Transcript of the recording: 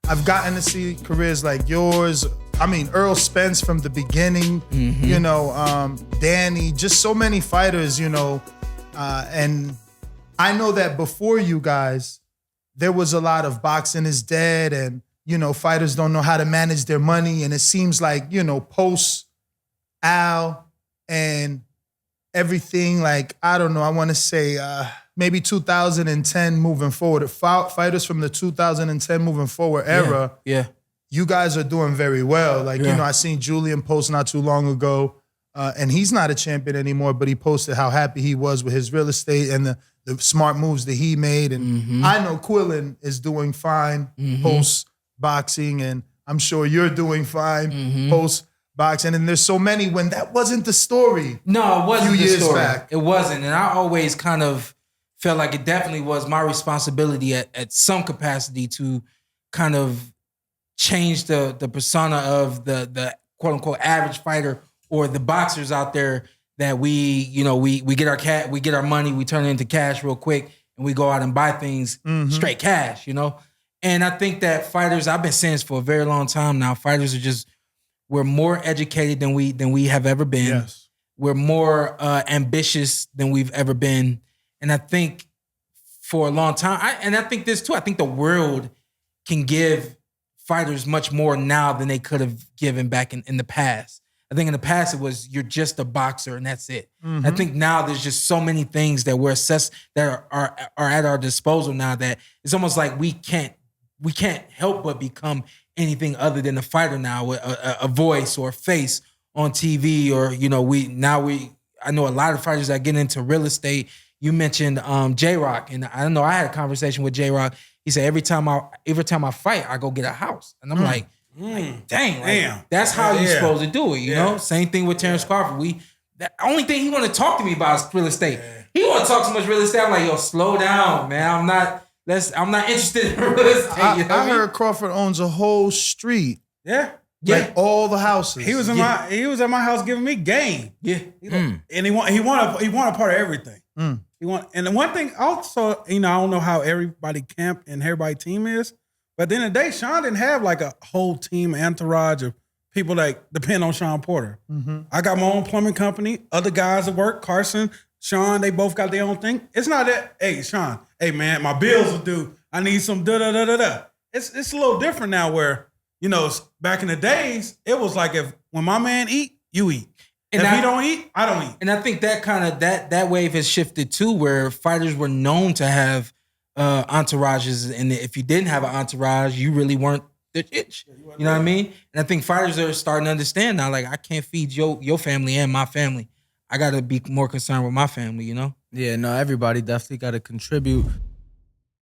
I've gotten to see careers like yours. I mean, Earl Spence from the beginning, you know, Danny, just so many fighters, you know. And I know that before you guys, there was a lot of boxing is dead and, you know, fighters don't know how to manage their money. And it seems like, you know, post Al and everything, like, I don't know, I want to say maybe 2010 moving forward. Fighters from the 2010 moving forward era, you guys are doing very well. Like, you know, I seen Julian post not too long ago, and he's not a champion anymore, but he posted how happy he was with his real estate and the smart moves that he made. And I know Quillen is doing fine post-boxing, and I'm sure you're doing fine post-boxing. And there's so many when that wasn't the story. No, it wasn't a few the years story. back. It wasn't. And I always kind of felt like it definitely was my responsibility at some capacity to kind of change the persona of the quote unquote average fighter or the boxers out there that we get our money, we turn it into cash real quick, and we go out and buy things straight cash, you know? And I think that fighters, I've been saying this for a very long time now, fighters we're more educated than we have ever been. Yes. We're more ambitious than we've ever been. And I think for a long time, I think this too, I think the world can give fighters much more now than they could have given back in the past. I think in the past it was you're just a boxer and that's it. I think now there's just so many things that we're assessed that are at our disposal now that it's almost like we can't help but become anything other than a fighter now, a voice or a face on TV, or you know I know a lot of fighters that get into real estate. You mentioned J-Rock, and I know I had a conversation with J-Rock. He said every time I fight, I go get a house, and I'm like, dang, that's how you're supposed to do it, you know? Same thing with Terrence Crawford. The only thing he want to talk to me about is real estate. He want to talk so much real estate. I'm like, yo, slow down, man. I'm not interested in real estate. I heard Crawford owns a whole street. Like all the houses. He was at my house giving me game. And he want a part of everything. And the one thing also, you know, I don't know how everybody camp and everybody team is, but at the end of the day, Shawn didn't have like a whole team entourage of people that depend on Shawn Porter. I got my own plumbing company. Other guys at work, Carson, Shawn, they both got their own thing. It's not that, hey, Shawn, hey man, my bills are due. I need some da-da-da-da-da. It's a little different now where, you know, back in the days, it was like when my man eat, you eat. And if he don't eat, I don't eat. And I think that kind of that wave has shifted too, where fighters were known to have entourages, and if you didn't have an entourage, you really weren't the itch. You know what I mean? And I think fighters are starting to understand now, like, I can't feed your family and my family. I got to be more concerned with my family, you know? Yeah, no, everybody definitely got to contribute.